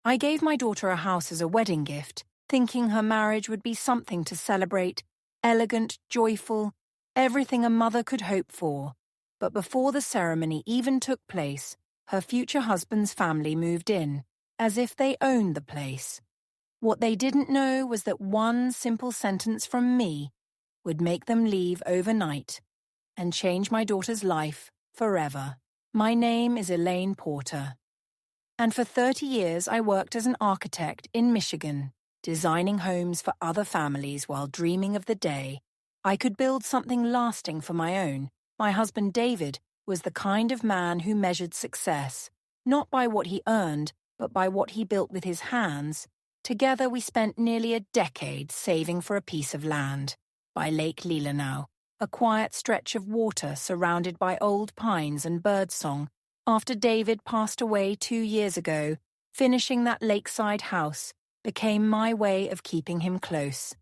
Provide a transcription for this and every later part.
I gave my daughter a house as a wedding gift, thinking her marriage would be something to celebrate, elegant, joyful, everything a mother could hope for. But before the ceremony even took place, her future husband's family moved in, as if they owned the place. What they didn't know was that one simple sentence from me would make them leave overnight and change my daughter's life forever. My name is Elaine Porter, and for 30 years I worked as an architect in Michigan, designing homes for other families while dreaming of the day I could build something lasting for my own. My husband David was the kind of man who measured success, not by what he earned, but by what he built with his hands. Together we spent nearly a decade saving for a piece of land by Lake Leelanau, a quiet stretch of water surrounded by old pines and birdsong. After David passed away 2 years ago, finishing that lakeside house became my way of keeping him close.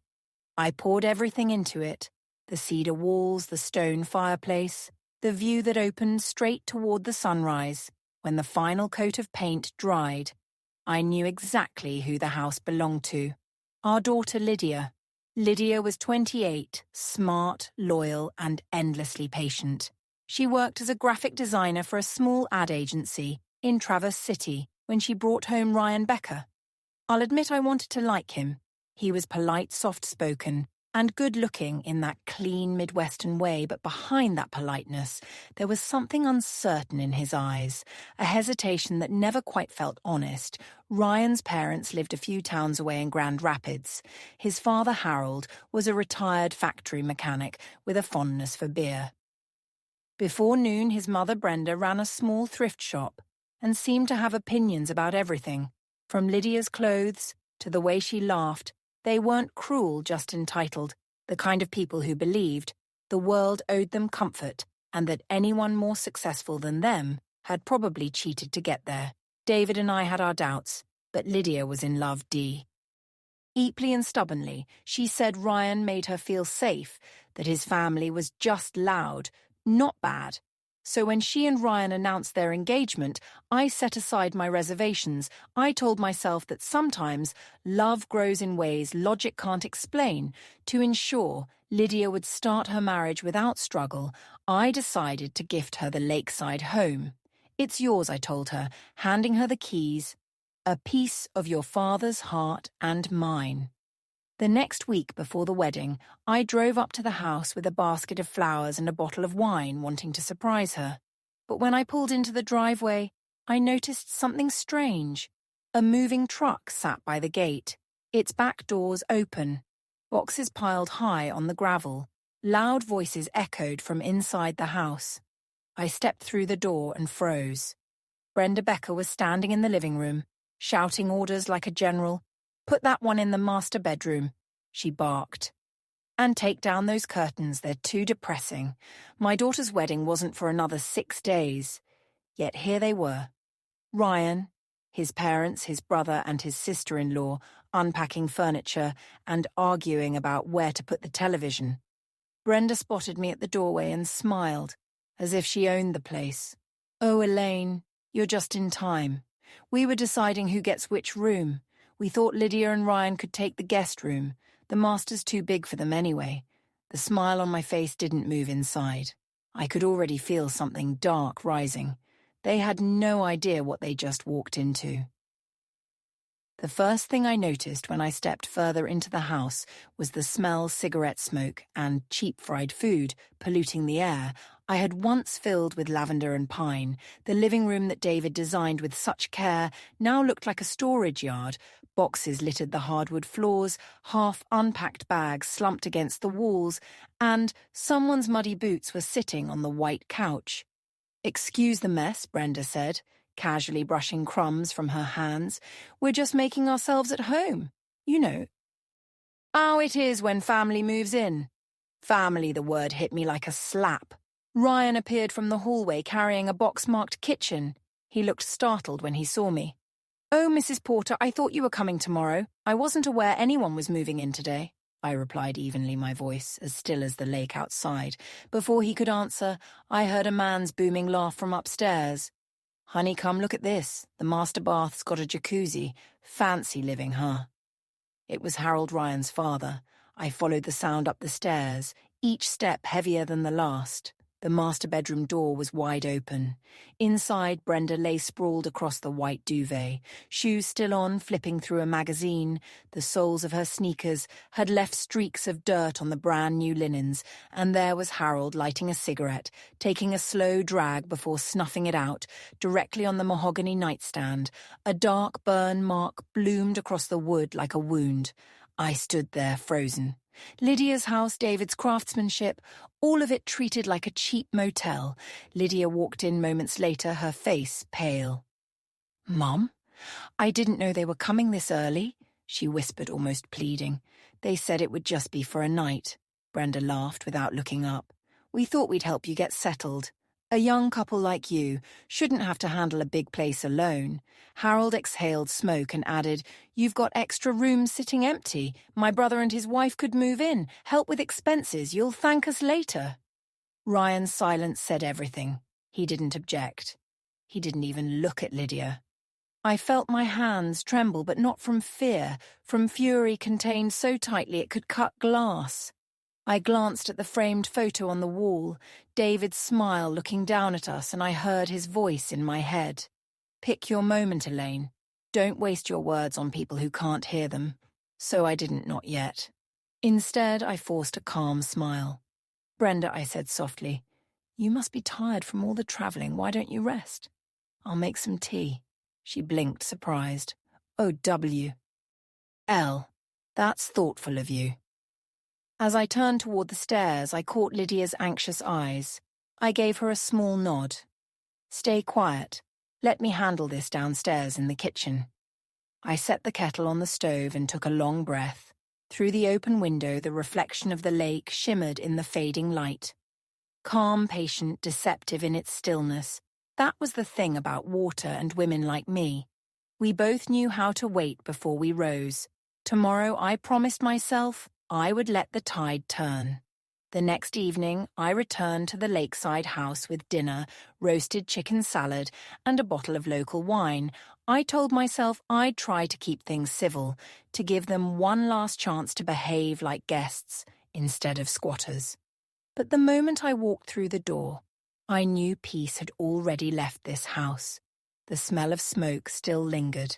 I poured everything into it, the cedar walls, the stone fireplace, the view that opened straight toward the sunrise. When the final coat of paint dried, I knew exactly who the house belonged to. Our daughter Lydia. Lydia was 28, smart, loyal, and endlessly patient. She worked as a graphic designer for a small ad agency in Traverse City when she brought home Ryan Becker. I'll admit I wanted to like him. He was polite, soft-spoken, and good-looking in that clean Midwestern way, but behind that politeness, there was something uncertain in his eyes, a hesitation that never quite felt honest. Ryan's parents lived a few towns away in Grand Rapids. His father, Harold, was a retired factory mechanic with a fondness for beer. Before noon, his mother, Brenda, ran a small thrift shop and seemed to have opinions about everything, from Lydia's clothes to the way she laughed. They weren't cruel, just entitled, the kind of people who believed the world owed them comfort and that anyone more successful than them had probably cheated to get there. David and I had our doubts, but Lydia was in love deeply and stubbornly. She said Ryan made her feel safe, that his family was just loud, not bad. So when she and Ryan announced their engagement, I set aside my reservations. I told myself that sometimes love grows in ways logic can't explain. To ensure Lydia would start her marriage without struggle, I decided to gift her the lakeside home. "It's yours," I told her, handing her the keys. "A piece of your father's heart and mine." The next week before the wedding, I drove up to the house with a basket of flowers and a bottle of wine, wanting to surprise her. But when I pulled into the driveway, I noticed something strange. A moving truck sat by the gate, its back doors open, boxes piled high on the gravel. Loud voices echoed from inside the house. I stepped through the door and froze. Brenda Becker was standing in the living room, shouting orders like a general. "Put that one in the master bedroom," she barked. "And take down those curtains, they're too depressing." My daughter's wedding wasn't for another 6 days. Yet here they were. Ryan, his parents, his brother, and his sister-in-law unpacking furniture and arguing about where to put the television. Brenda spotted me at the doorway and smiled, as if she owned the place. "Oh, Elaine, you're just in time. We were deciding who gets which room. We thought Lydia and Ryan could take the guest room. The master's too big for them anyway." The smile on my face didn't move inside. I could already feel something dark rising. They had no idea what they just walked into. The first thing I noticed when I stepped further into the house was the smell cigarette smoke and cheap fried food polluting the air I had once filled with lavender and pine. The living room that David designed with such care now looked like a storage yard. Boxes littered the hardwood floors, half-unpacked bags slumped against the walls, and someone's muddy boots were sitting on the white couch. "Excuse the mess," Brenda said, casually brushing crumbs from her hands. "We're just making ourselves at home. You know how it is when family moves in." Family, the word hit me like a slap. Ryan appeared from the hallway carrying a box marked kitchen. He looked startled when he saw me. "Oh, Mrs. Porter, I thought you were coming tomorrow. I wasn't aware anyone was moving in today," I replied evenly, my voice as still as the lake outside. Before he could answer, I heard a man's booming laugh from upstairs. "Honey, come look at this. The master bath's got a jacuzzi. Fancy living, huh?" It was Harold Ryan's father. I followed the sound up the stairs, each step heavier than the last. The master bedroom door was wide open. Inside, Brenda lay sprawled across the white duvet, shoes still on, flipping through a magazine. The soles of her sneakers had left streaks of dirt on the brand-new linens, and there was Harold lighting a cigarette, taking a slow drag before snuffing it out, directly on the mahogany nightstand. A dark burn mark bloomed across the wood like a wound. I stood there, frozen. Lydia's house, David's craftsmanship, all of it treated like a cheap motel. Lydia walked in moments later, her face pale. "Mum, I didn't know they were coming this early," she whispered, almost pleading. "They said it would just be for a night." Brenda laughed without looking up. "We thought we'd help you get settled. A young couple like you shouldn't have to handle a big place alone." Harold exhaled smoke and added, "You've got extra rooms sitting empty. My brother and his wife could move in, help with expenses. You'll thank us later." Ryan's silence said everything. He didn't object. He didn't even look at Lydia. I felt my hands tremble, but not from fear, from fury contained so tightly it could cut glass. I glanced at the framed photo on the wall, David's smile looking down at us, and I heard his voice in my head. "Pick your moment, Elaine. Don't waste your words on people who can't hear them." So I didn't, not yet. Instead, I forced a calm smile. "Brenda," I said softly, "you must be tired from all the travelling. Why don't you rest? I'll make some tea." She blinked, surprised. "Oh, W. L. That's thoughtful of you." As I turned toward the stairs, I caught Lydia's anxious eyes. I gave her a small nod. "Stay quiet. Let me handle this downstairs in the kitchen." I set the kettle on the stove and took a long breath. Through the open window, the reflection of the lake shimmered in the fading light. Calm, patient, deceptive in its stillness. That was the thing about water and women like me. We both knew how to wait before we rose. Tomorrow, I promised myself, I would let the tide turn. The next evening, I returned to the Lakeside house with dinner, roasted chicken salad, and a bottle of local wine. I told myself I'd try to keep things civil, to give them one last chance to behave like guests instead of squatters. But the moment I walked through the door, I knew peace had already left this house. The smell of smoke still lingered.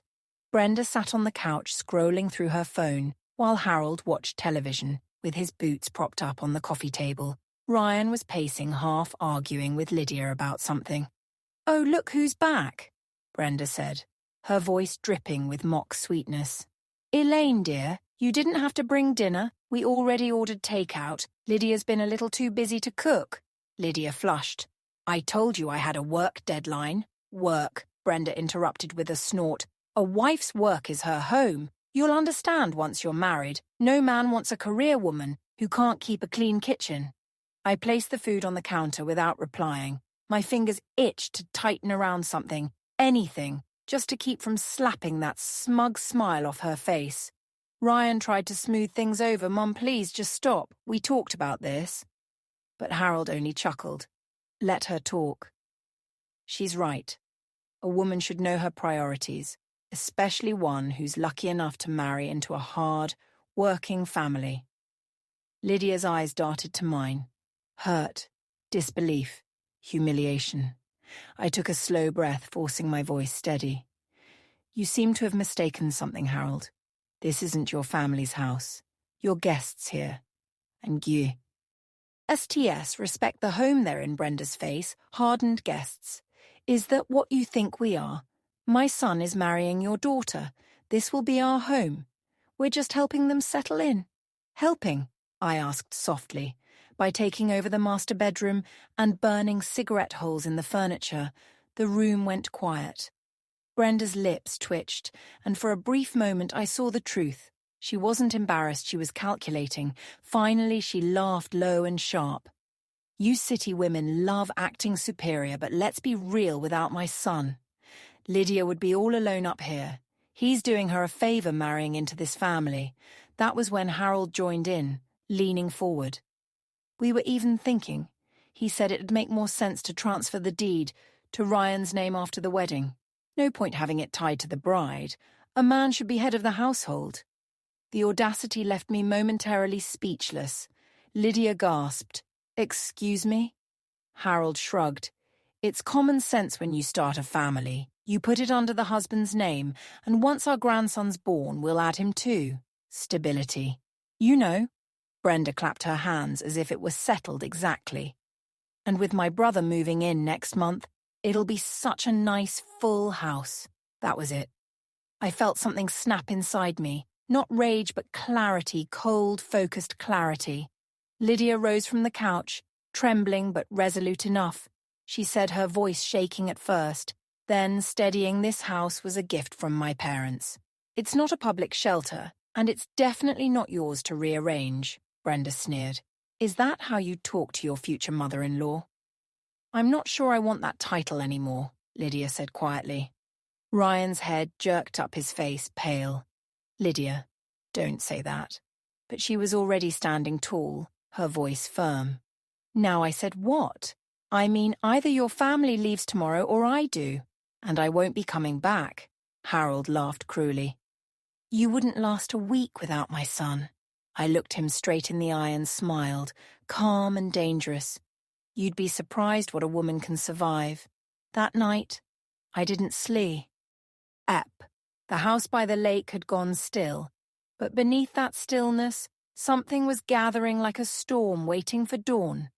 Brenda sat on the couch scrolling through her phone, while Harold watched television, with his boots propped up on the coffee table. Ryan was pacing, half arguing with Lydia about something. "Oh, look who's back," Brenda said, her voice dripping with mock sweetness. "Elaine, dear, you didn't have to bring dinner. We already ordered takeout. Lydia's been a little too busy to cook." Lydia flushed. "I told you I had a work deadline." "Work," Brenda interrupted with a snort. "A wife's work is her home. You'll understand once you're married. No man wants a career woman who can't keep a clean kitchen." I placed the food on the counter without replying. My fingers itched to tighten around something, anything, just to keep from slapping that smug smile off her face. Ryan tried to smooth things over. "Mum, please, just stop. We talked about this." But Harold only chuckled. "Let her talk." She's right. A woman should know her priorities, especially one who's lucky enough to marry into a hard, working family. Lydia's eyes darted to mine. Hurt, disbelief, humiliation. I took a slow breath, forcing my voice steady. "You seem to have mistaken something, Harold. This isn't your family's house. You're guests here. And you." "STS, respect the home they're in," Brenda's face, hardened guests. "Is that what you think we are? My son is marrying your daughter. This will be our home. We're just helping them settle in." "Helping?" I asked softly. By taking over the master bedroom and burning cigarette holes in the furniture, the room went quiet. Brenda's lips twitched, and for a brief moment I saw the truth. She wasn't embarrassed, she was calculating. Finally, she laughed low and sharp. "You city women love acting superior, but let's be real without my son. Lydia would be all alone up here. He's doing her a favor marrying into this family." That was when Harold joined in, leaning forward. "We were even thinking," he said, "it'd make more sense to transfer the deed to Ryan's name after the wedding. No point having it tied to the bride. A man should be head of the household. The audacity left me momentarily speechless. Lydia gasped. "Excuse me?" Harold shrugged. "It's common sense when you start a family. You put it under the husband's name, and once our grandson's born, we'll add him too. Stability. You know." Brenda clapped her hands as if it were settled exactly. "And with my brother moving in next month, it'll be such a nice, full house." That was it. I felt something snap inside me. Not rage, but clarity, cold, focused clarity. Lydia rose from the couch, trembling but resolute enough. She said, her voice shaking at first, then steadying, "This house was a gift from my parents. It's not a public shelter, and it's definitely not yours to rearrange," Brenda sneered. "Is that how you talk to your future mother-in-law?" "I'm not sure I want that title anymore," Lydia said quietly. Ryan's head jerked up, his face pale. "Lydia, don't say that." But she was already standing tall, her voice firm. "Now I said what? I mean, either your family leaves tomorrow or I do. And I won't be coming back." Harold laughed cruelly. "You wouldn't last a week without my son." I looked him straight in the eye and smiled, calm and dangerous. "You'd be surprised what a woman can survive. That night, I didn't sleep." The house by the lake had gone still, but beneath that stillness, something was gathering like a storm waiting for dawn.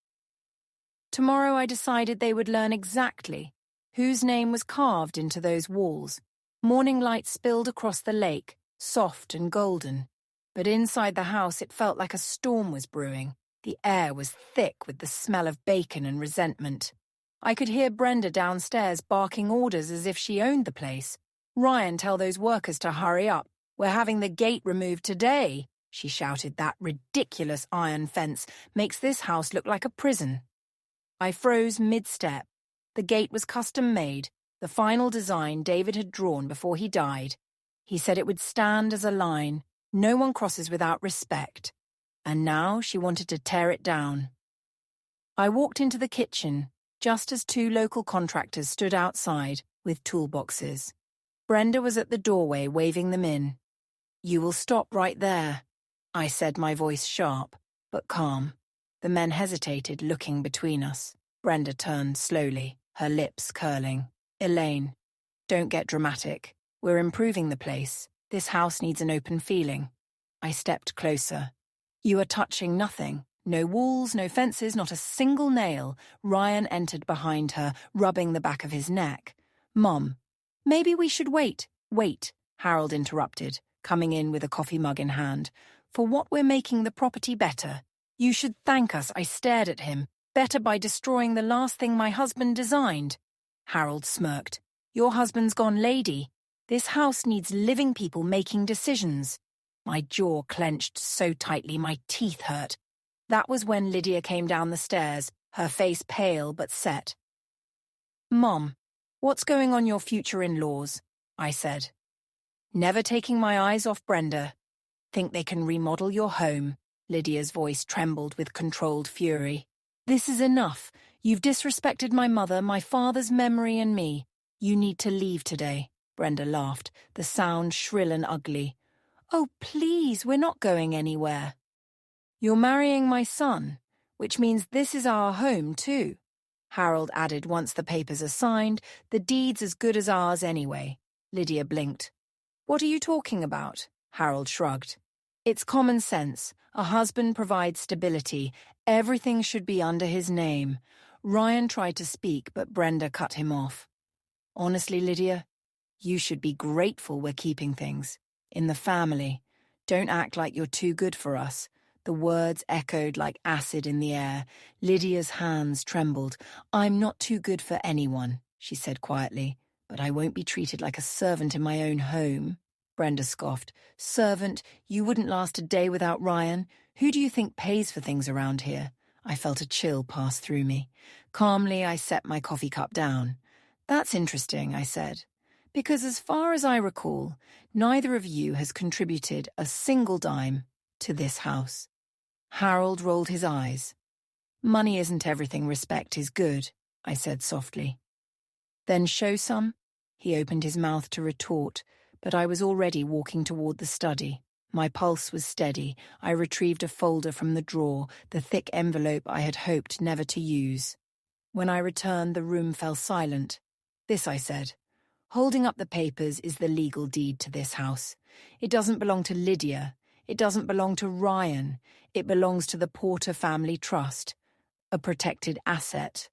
Tomorrow I decided they would learn exactly whose name was carved into those walls. Morning light spilled across the lake, soft and golden. But inside the house it felt like a storm was brewing. The air was thick with the smell of bacon and resentment. I could hear Brenda downstairs barking orders as if she owned the place. "Ryan, tell those workers to hurry up. We're having the gate removed today," she shouted. "That ridiculous iron fence makes this house look like a prison." I froze mid-step. The gate was custom-made, the final design David had drawn before he died. He said it would stand as a line. No one crosses without respect. And now she wanted to tear it down. I walked into the kitchen, just as two local contractors stood outside with toolboxes. Brenda was at the doorway waving them in. "You will stop right there," I said, my voice sharp, but calm. The men hesitated, looking between us. Brenda turned slowly, her lips curling. "Elaine, don't get dramatic. We're improving the place. This house needs an open feeling." I stepped closer. "You are touching nothing. No walls, no fences, not a single nail." Ryan entered behind her, rubbing the back of his neck. "Mom, maybe we should wait." "Wait," Harold interrupted, coming in with a coffee mug in hand. "For what we're making the property better. You should thank us." I stared at him. "Better by destroying the last thing my husband designed." Harold smirked. "Your husband's gone, lady. This house needs living people making decisions." My jaw clenched so tightly my teeth hurt. That was when Lydia came down the stairs, her face pale but set. "Mom, what's going on your future in-laws?" I said. Never taking my eyes off Brenda. "Think they can remodel your home?" Lydia's voice trembled with controlled fury. "This is enough. You've disrespected my mother, my father's memory and me. You need to leave today." Brenda laughed, the sound shrill and ugly. "Oh, please, we're not going anywhere." "You're marrying my son, which means this is our home too," Harold added once the papers are signed. "The deed's as good as ours anyway." Lydia blinked. "What are you talking about?" Harold shrugged. "It's common sense. A husband provides stability. Everything should be under his name." Ryan tried to speak, but Brenda cut him off. "Honestly, Lydia, you should be grateful we're keeping things. In the family. Don't act like you're too good for us." The words echoed like acid in the air. Lydia's hands trembled. "I'm not too good for anyone," she said quietly. "But I won't be treated like a servant in my own home." Brenda scoffed. "Servant? You wouldn't last a day without Ryan. Who do you think pays for things around here?" I felt a chill pass through me. Calmly, I set my coffee cup down. "That's interesting," I said. "Because as far as I recall, neither of you has contributed a single dime to this house." Harold rolled his eyes. "Money isn't everything. Respect is good," I said softly. Then show some? He opened his mouth to retort, but I was already walking toward the study. My pulse was steady. I retrieved a folder from the drawer, the thick envelope I had hoped never to use. When I returned, the room fell silent. This, I said. Holding up the papers is the legal deed to this house. It doesn't belong to Lydia. It doesn't belong to Ryan. It belongs to the Porter Family Trust, a protected asset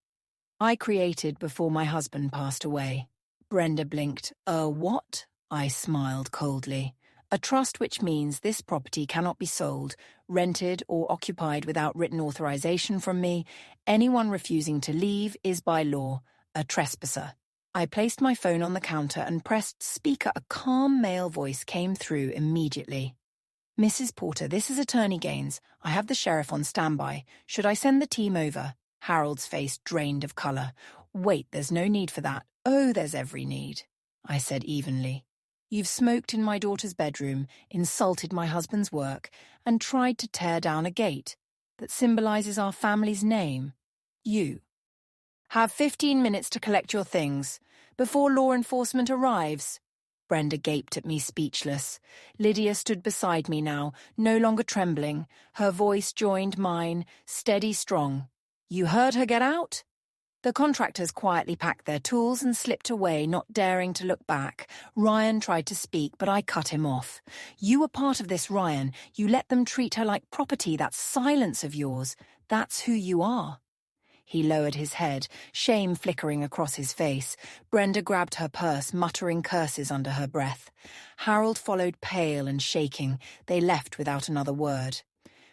I created before my husband passed away. Brenda blinked. What? I smiled coldly. A trust which means this property cannot be sold, rented, or occupied without written authorization from me. Anyone refusing to leave is by law a trespasser. I placed my phone on the counter and pressed speaker. A calm male voice came through immediately. Mrs. Porter, this is Attorney Gaines. I have the sheriff on standby. Should I send the team over? Harold's face drained of colour. Wait, there's no need for that. Oh, there's every need, I said evenly. You've smoked in my daughter's bedroom, insulted my husband's work, and tried to tear down a gate that symbolises our family's name. You have 15 minutes to collect your things, before law enforcement arrives. Brenda gaped at me speechless. Lydia stood beside me now, no longer trembling. Her voice joined mine, steady, strong. You heard her get out? The contractors quietly packed their tools and slipped away, not daring to look back. Ryan tried to speak, but I cut him off. You were part of this, Ryan. You let them treat her like property. That silence of yours. That's who you are. He lowered his head, shame flickering across his face. Brenda grabbed her purse, muttering curses under her breath. Harold followed, pale and shaking. They left without another word.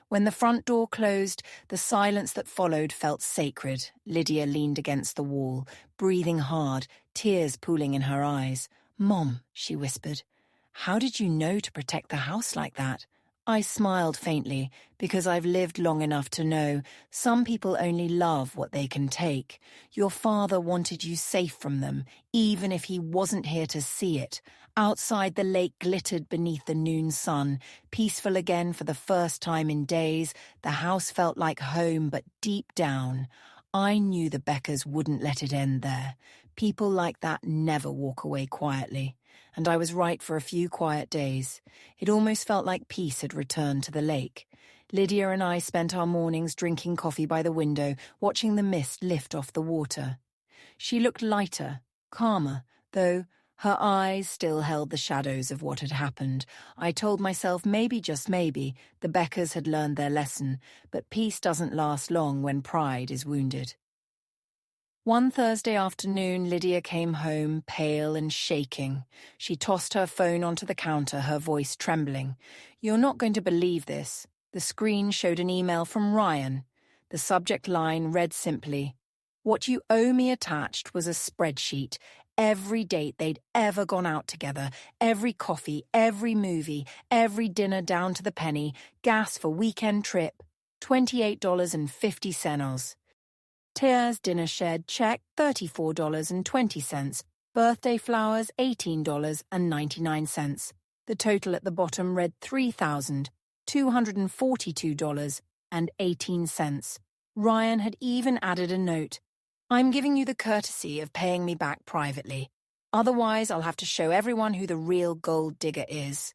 When the front door closed, the silence that followed felt sacred. Lydia leaned against the wall, breathing hard, tears pooling in her eyes. Mom, she whispered, how did you know to protect the house like that? I smiled faintly, because I've lived long enough to know some people only love what they can take. Your father wanted you safe from them, even if he wasn't here to see it. Outside, the lake glittered beneath the noon sun, peaceful again for the first time in days. The house felt like home, but deep down, I knew the Beckers wouldn't let it end there. People like that never walk away quietly. And I was right for a few quiet days. It almost felt like peace had returned to the lake. Lydia and I spent our mornings drinking coffee by the window, watching the mist lift off the water. She looked lighter, calmer, though her eyes still held the shadows of what had happened. I told myself maybe, just maybe, the Beckers had learned their lesson, but peace doesn't last long when pride is wounded. One Thursday afternoon, Lydia came home, pale and shaking. She tossed her phone onto the counter, her voice trembling. You're not going to believe this. The screen showed an email from Ryan. The subject line read simply, what you owe me attached was a spreadsheet. Every date they'd ever gone out together, every coffee, every movie, every dinner down to the penny, gas for weekend trip, $28.50. Tears dinner shed check, $34.20. Birthday flowers, $18.99. The total at the bottom read $3,242.18. Ryan had even added a note. I'm giving you the courtesy of paying me back privately. Otherwise, I'll have to show everyone who the real gold digger is.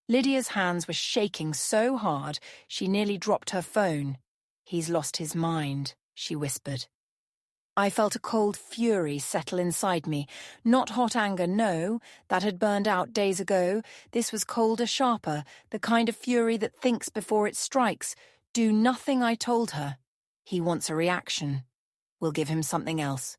Lydia's hands were shaking so hard, she nearly dropped her phone. He's lost his mind, she whispered. I felt a cold fury settle inside me. Not hot anger, no. That had burned out days ago. This was colder, sharper, the kind of fury that thinks before it strikes. Do nothing I told her. He wants a reaction. We'll give him something else.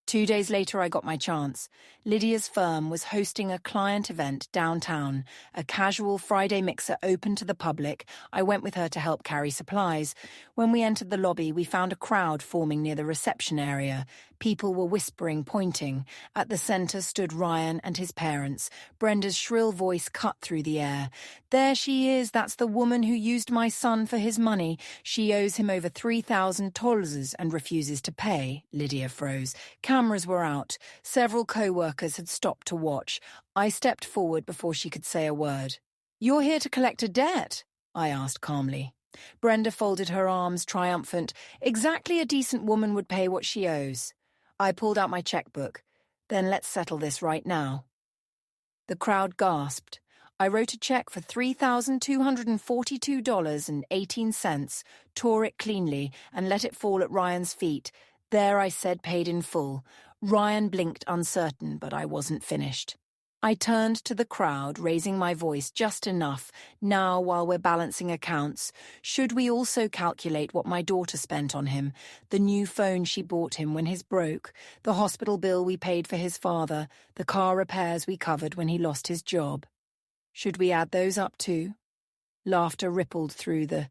2 days later, I got my chance. Lydia's firm was hosting a client event downtown, a casual Friday mixer open to the public. I went with her to help carry supplies. When we entered the lobby, we found a crowd forming near the reception area. People were whispering, pointing. At the center stood Ryan and his parents. Brenda's shrill voice cut through the air. There she is, that's the woman who used my son for his money. She owes him over $3,000 and refuses to pay. Lydia froze. Cameras were out. Several co-workers had stopped to watch. I stepped forward before she could say a word. You're here to collect a debt? I asked calmly. Brenda folded her arms, triumphant. Exactly, a decent woman would pay what she owes. I pulled out my checkbook. Then let's settle this right now. The crowd gasped. I wrote a check for $3,242.18, tore it cleanly, and let it fall at Ryan's feet. There I said paid in full. Ryan blinked uncertain, but I wasn't finished. I turned to the crowd, raising my voice just enough. Now, while we're balancing accounts, should we also calculate what my daughter spent on him? The new phone she bought him when his broke, the hospital bill we paid for his father, the car repairs we covered when he lost his job. Should we add those up too? Laughter rippled through the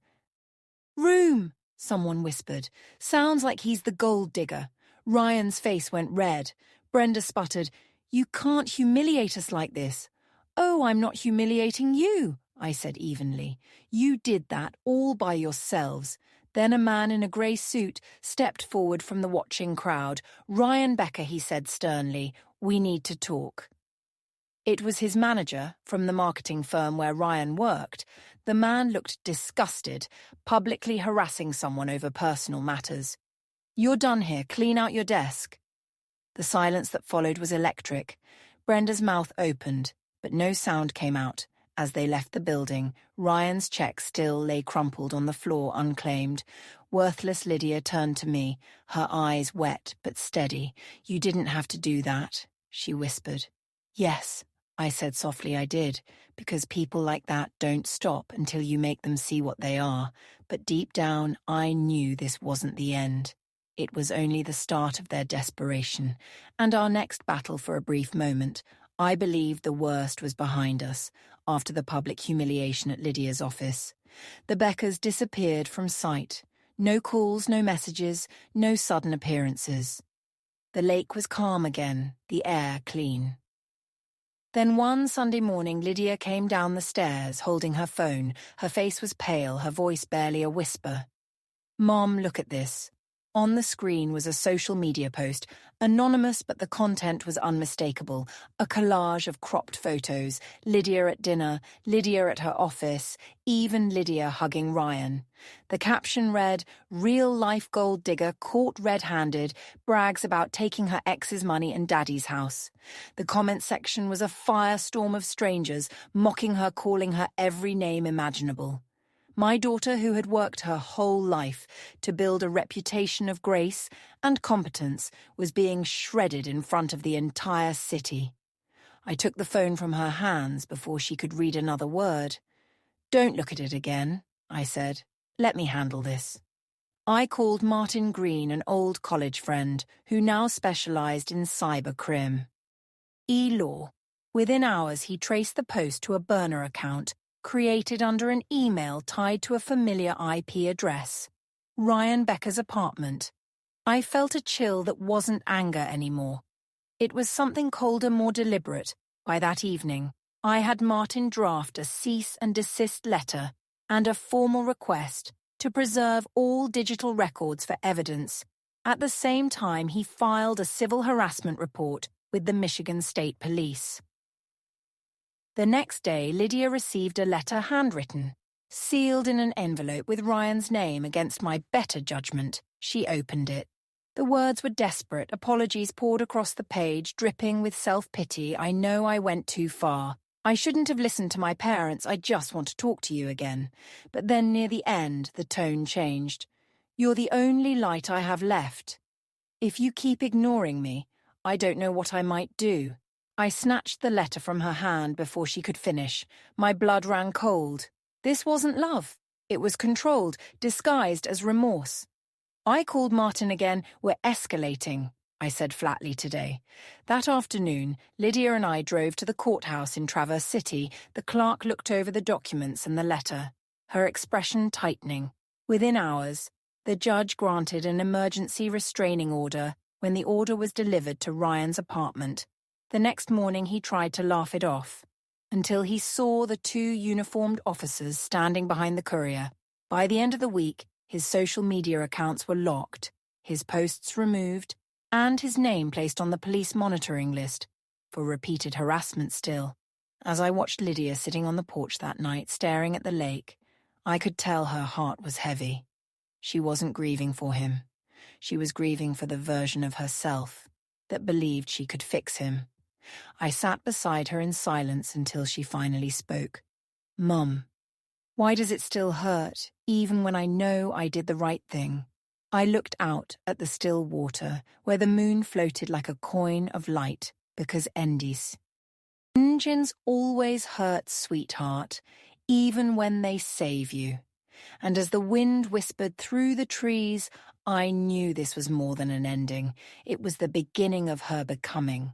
room, someone whispered. Sounds like he's the gold digger. Ryan's face went red. Brenda sputtered, "You can't humiliate us like this." "Oh, I'm not humiliating you," I said evenly. "You did that all by yourselves." Then a man in a grey suit stepped forward from the watching crowd. "Ryan Becker," he said sternly, "we need to talk." It was his manager from the marketing firm where Ryan worked. The man looked disgusted, publicly harassing someone over personal matters. "You're done here. Clean out your desk." The silence that followed was electric. Brenda's mouth opened, but no sound came out. As they left the building, Ryan's check still lay crumpled on the floor unclaimed. Worthless Lydia turned to me, her eyes wet but steady. "You didn't have to do that," she whispered. "Yes," I said softly, "I did, because people like that don't stop until you make them see what they are. But deep down, I knew this wasn't the end. It was only the start of their desperation, and our next battle for a brief moment. I believed the worst was behind us, after the public humiliation at Lydia's office. The Beckers disappeared from sight. No calls, no messages, no sudden appearances. The lake was calm again, the air clean. Then one Sunday morning, Lydia came down the stairs, holding her phone. Her face was pale, her voice barely a whisper. "Mom, look at this." On the screen was a social media post, anonymous but the content was unmistakable. A collage of cropped photos, Lydia at dinner, Lydia at her office, even Lydia hugging Ryan. The caption read, "Real-life gold digger caught red-handed, brags about taking her ex's money and daddy's house." The comment section was a firestorm of strangers, mocking her, calling her every name imaginable. My daughter, who had worked her whole life to build a reputation of grace and competence, was being shredded in front of the entire city. I took the phone from her hands before she could read another word. "Don't look at it again," I said. "Let me handle this." I called Martin Green, an old college friend, who now specialized in cybercrime. E-law. Within hours, he traced the post to a burner account, created under an email tied to a familiar IP address. Ryan Becker's apartment. I felt a chill that wasn't anger anymore. It was something colder, more deliberate. By that evening, I had Martin draft a cease and desist letter and a formal request to preserve all digital records for evidence. At the same time, he filed a civil harassment report with the Michigan State Police. The next day, Lydia received a letter handwritten, sealed in an envelope with Ryan's name against my better judgment. She opened it. The words were desperate, apologies poured across the page, dripping with self-pity. "I know I went too far. I shouldn't have listened to my parents. I just want to talk to you again." But then near the end, the tone changed. "You're the only light I have left. If you keep ignoring me, I don't know what I might do." I snatched the letter from her hand before she could finish. My blood ran cold. This wasn't love. It was controlled, disguised as remorse. I called Martin again. "We're escalating," I said flatly today. That afternoon, Lydia and I drove to the courthouse in Traverse City. The clerk looked over the documents and the letter, her expression tightening. Within hours, the judge granted an emergency restraining order when the order was delivered to Ryan's apartment. The next morning he tried to laugh it off, until he saw the two uniformed officers standing behind the courier. By the end of the week, his social media accounts were locked, his posts removed, and his name placed on the police monitoring list for repeated harassment still. As I watched Lydia sitting on the porch that night, staring at the lake, I could tell her heart was heavy. She wasn't grieving for him. She was grieving for the version of herself that believed she could fix him. I sat beside her in silence until she finally spoke. "Mum, why does it still hurt, even when I know I did the right thing?" I looked out at the still water, where the moon floated like a coin of light, because Endis. Engines always hurt, sweetheart, even when they save you. And as the wind whispered through the trees, I knew this was more than an ending. It was the beginning of her becoming.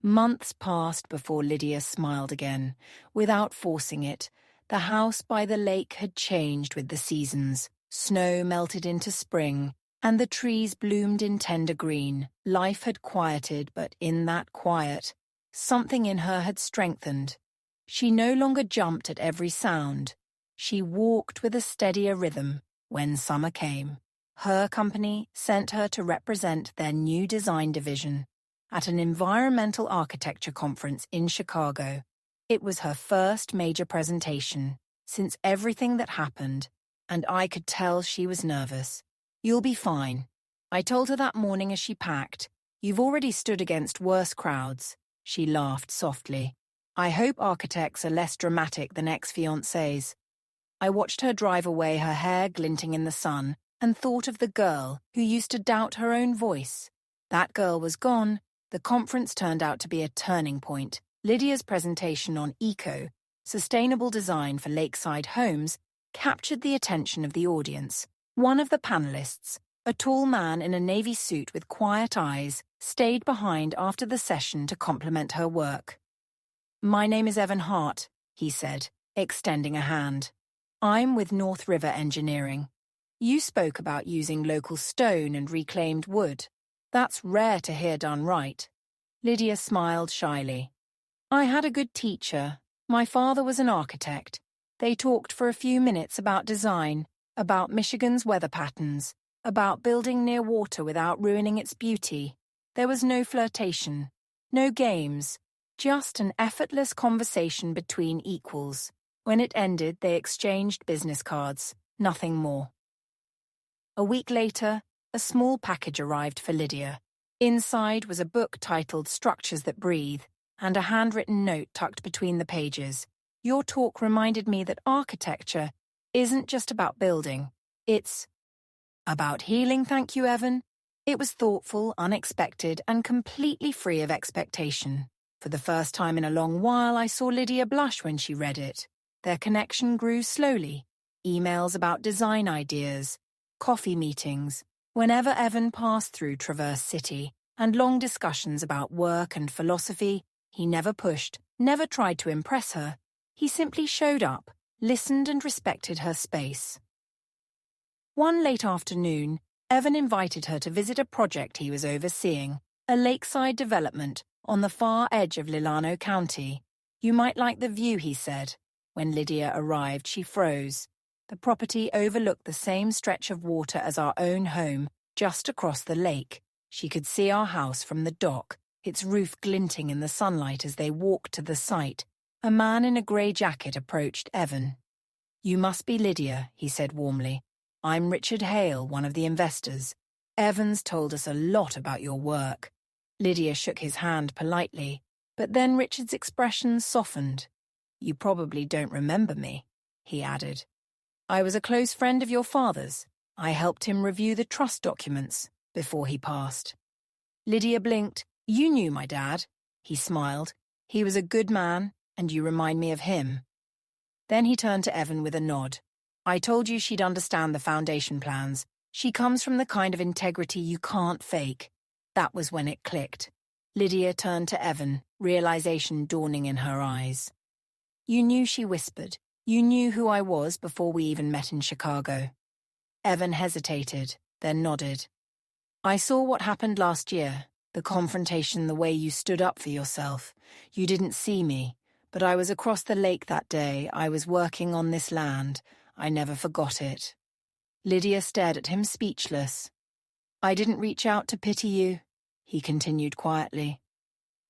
Months passed before Lydia smiled again. Without forcing it, the house by the lake had changed with the seasons. Snow melted into spring, and the trees bloomed in tender green. Life had quieted, but in that quiet, something in her had strengthened. She no longer jumped at every sound. She walked with a steadier rhythm. When summer came, her company sent her to represent their new design division at an environmental architecture conference in Chicago. It was her first major presentation since everything that happened, and I could tell she was nervous. "You'll be fine," I told her that morning as she packed. "You've already stood against worse crowds." She laughed softly. "I hope architects are less dramatic than ex-fiancés." I watched her drive away, her hair glinting in the sun, and thought of the girl who used to doubt her own voice. That girl was gone. The conference turned out to be a turning point. Lydia's presentation on sustainable design for lakeside homes, captured the attention of the audience. One of the panelists, a tall man in a navy suit with quiet eyes, stayed behind after the session to compliment her work. "My name is Evan Hart," he said, extending a hand. "I'm with North River Engineering. You spoke about using local stone and reclaimed wood. That's rare to hear done right." Lydia smiled shyly. "I had a good teacher. My father was an architect. They talked for a few minutes about design, about Michigan's weather patterns, about building near water without ruining its beauty. There was no flirtation, no games, just an effortless conversation between equals. When it ended, they exchanged business cards, nothing more." A week later, a small package arrived for Lydia. Inside was a book titled Structures That Breathe, and a handwritten note tucked between the pages. "Your talk reminded me that architecture isn't just about building. It's about healing, thank you, Evan." It was thoughtful, unexpected, and completely free of expectation. For the first time in a long while, I saw Lydia blush when she read it. Their connection grew slowly. Emails about design ideas, coffee meetings, whenever Evan passed through Traverse City, and long discussions about work and philosophy. He never pushed, never tried to impress her. He simply showed up, listened and respected her space. One late afternoon, Evan invited her to visit a project he was overseeing, a lakeside development on the far edge of Lilano County. "You might like the view," he said. When Lydia arrived, she froze. The property overlooked the same stretch of water as our own home, just across the lake. She could see our house from the dock, its roof glinting in the sunlight as they walked to the site. A man in a grey jacket approached Evan. "You must be Lydia," he said warmly. "I'm Richard Hale, one of the investors. Evans told us a lot about your work." Lydia shook his hand politely, but then Richard's expression softened. "You probably don't remember me," he added. "I was a close friend of your father's. I helped him review the trust documents before he passed." Lydia blinked. "You knew my dad." He smiled. "He was a good man, and you remind me of him." Then he turned to Evan with a nod. "I told you she'd understand the foundation plans. She comes from the kind of integrity you can't fake." That was when it clicked. Lydia turned to Evan, realization dawning in her eyes. "You knew," she whispered. "You knew who I was before we even met in Chicago." Evan hesitated, then nodded. "I saw what happened last year, the confrontation, the way you stood up for yourself. You didn't see me, but I was across the lake that day. I was working on this land. I never forgot it." Lydia stared at him, speechless. "I didn't reach out to pity you," he continued quietly.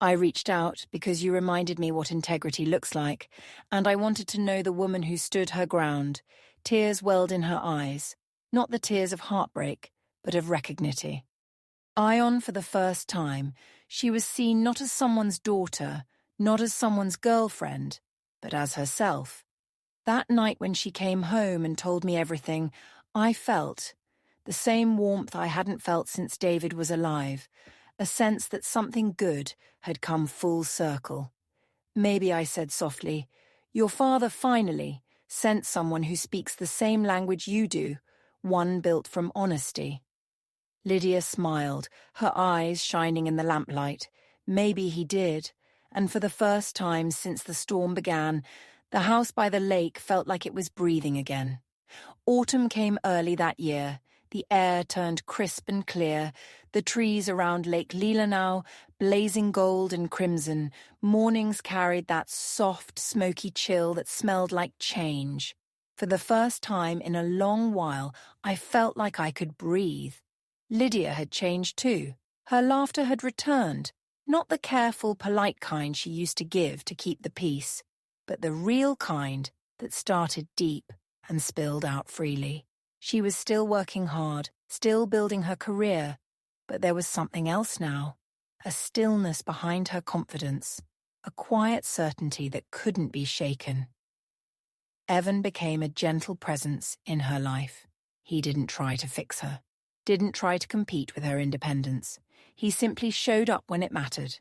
"I reached out because you reminded me what integrity looks like, and I wanted to know the woman who stood her ground." Tears welled in her eyes, not the tears of heartbreak, but of recognition. Ion, for the first time, she was seen not as someone's daughter, not as someone's girlfriend, but as herself. That night when she came home and told me everything, I felt the same warmth I hadn't felt since David was alive, a sense that something good had come full circle. Maybe I said softly, "Your father finally sent someone who speaks the same language you do, one built from honesty." Lydia smiled, her eyes shining in the lamplight. Maybe he did, and for the first time since the storm began, the house by the lake felt like it was breathing again. Autumn came early that year. The air turned crisp and clear, the trees around Lake Leelanau blazing gold and crimson. Mornings carried that soft, smoky chill that smelled like change. For the first time in a long while, I felt like I could breathe. Lydia had changed too. Her laughter had returned, not the careful, polite kind she used to give to keep the peace, but the real kind that started deep and spilled out freely. She was still working hard, still building her career, but there was something else now, a stillness behind her confidence, a quiet certainty that couldn't be shaken. Evan became a gentle presence in her life. He didn't try to fix her, didn't try to compete with her independence. He simply showed up when it mattered.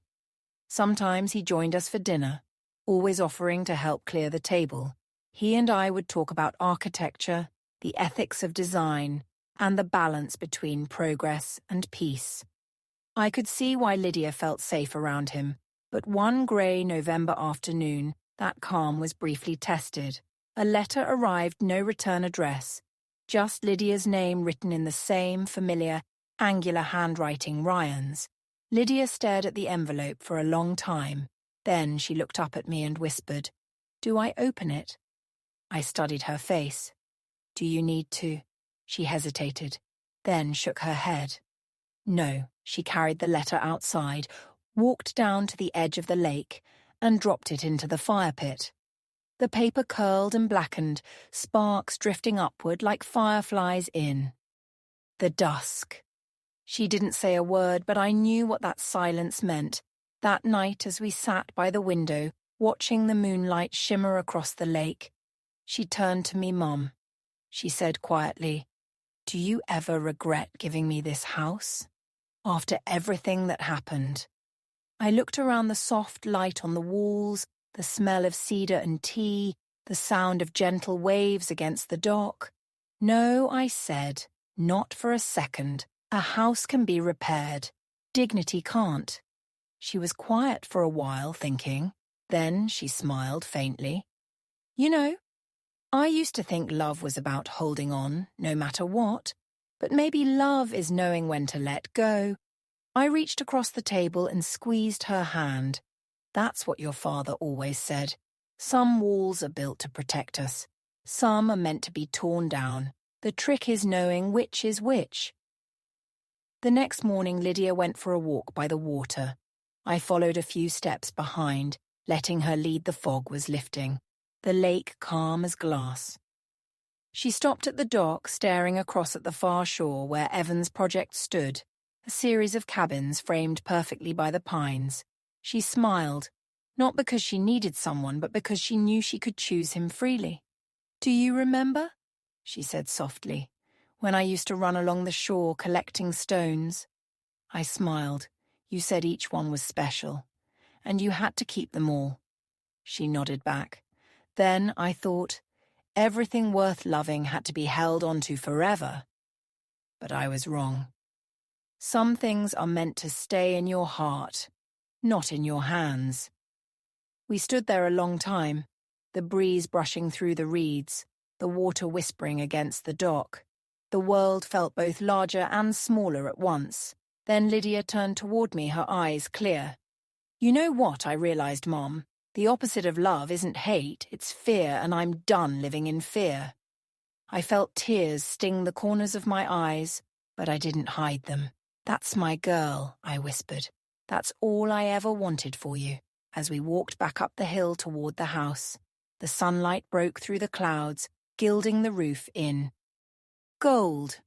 Sometimes he joined us for dinner, always offering to help clear the table. He and I would talk about architecture, the ethics of design, and the balance between progress and peace. I could see why Lydia felt safe around him, but one grey November afternoon, that calm was briefly tested. A letter arrived, no return address, just Lydia's name written in the same familiar, angular handwriting, Ryan's. Lydia stared at the envelope for a long time. Then she looked up at me and whispered, "Do I open it?" I studied her face. "Do you need to?" She hesitated, then shook her head. No, she carried the letter outside, walked down to the edge of the lake, and dropped it into the fire pit. The paper curled and blackened, sparks drifting upward like fireflies in the dusk. She didn't say a word, but I knew what that silence meant. That night as we sat by the window, watching the moonlight shimmer across the lake, she turned to me, "Mom," she said quietly, "do you ever regret giving me this house? After everything that happened?" I looked around, the soft light on the walls, the smell of cedar and tea, the sound of gentle waves against the dock. "No," I said, "not for a second. A house can be repaired. Dignity can't." She was quiet for a while, thinking. Then she smiled faintly. "You know, I used to think love was about holding on, no matter what. But maybe love is knowing when to let go." I reached across the table and squeezed her hand. "That's what your father always said. Some walls are built to protect us. Some are meant to be torn down. The trick is knowing which is which." The next morning, Lydia went for a walk by the water. I followed a few steps behind, letting her lead. The fog was lifting, the lake calm as glass. She stopped at the dock, staring across at the far shore where Evan's project stood, a series of cabins framed perfectly by the pines. She smiled, not because she needed someone, but because she knew she could choose him freely. "Do you remember?" she said softly, "when I used to run along the shore collecting stones?" I smiled. "You said each one was special, and you had to keep them all." She nodded back. Then I thought, everything worth loving had to be held onto forever. But I was wrong. Some things are meant to stay in your heart, not in your hands. We stood there a long time, the breeze brushing through the reeds, the water whispering against the dock. The world felt both larger and smaller at once. Then Lydia turned toward me, her eyes clear. "You know what I realized, Mom? The opposite of love isn't hate, it's fear, and I'm done living in fear." I felt tears sting the corners of my eyes, but I didn't hide them. "That's my girl," I whispered. "That's all I ever wanted for you." As we walked back up the hill toward the house, the sunlight broke through the clouds, gilding the roof in gold.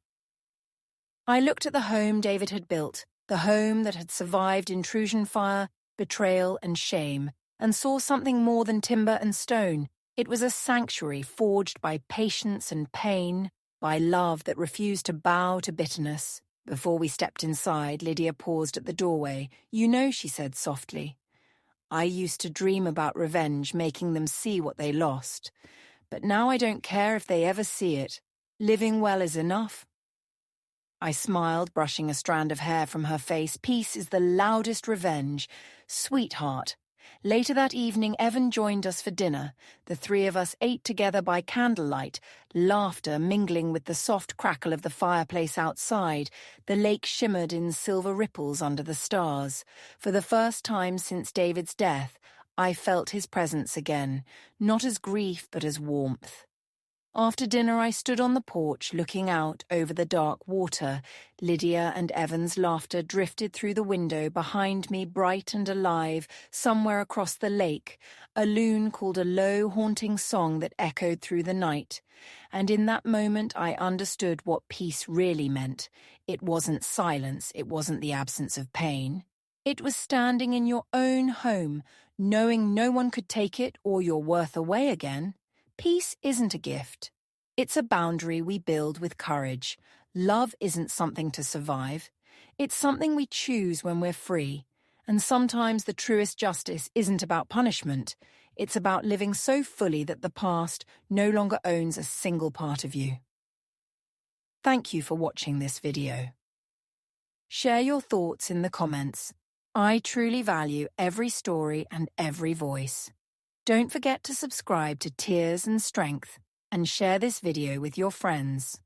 I looked at the home David had built, the home that had survived intrusion fire, betrayal, and shame, and saw something more than timber and stone. It was a sanctuary forged by patience and pain, by love that refused to bow to bitterness. Before we stepped inside, Lydia paused at the doorway. "You know," she said softly, "I used to dream about revenge, making them see what they lost. But now I don't care if they ever see it. Living well is enough." I smiled, brushing a strand of hair from her face. "Peace is the loudest revenge. Sweetheart." Later that evening, Evan joined us for dinner. The three of us ate together by candlelight, laughter mingling with the soft crackle of the fireplace outside. The lake shimmered in silver ripples under the stars. For the first time since David's death, I felt his presence again, not as grief but as warmth. After dinner, I stood on the porch looking out over the dark water. Lydia and Evan's laughter drifted through the window behind me, bright and alive, somewhere across the lake. A loon called a low, haunting song that echoed through the night. And in that moment, I understood what peace really meant. It wasn't silence, it wasn't the absence of pain. It was standing in your own home, knowing no one could take it or your worth away again. Peace isn't a gift. It's a boundary we build with courage. Love isn't something to survive. It's something we choose when we're free. And sometimes the truest justice isn't about punishment. It's about living so fully that the past no longer owns a single part of you. Thank you for watching this video. Share your thoughts in the comments. I truly value every story and every voice. Don't forget to subscribe to Tears and Strength and share this video with your friends.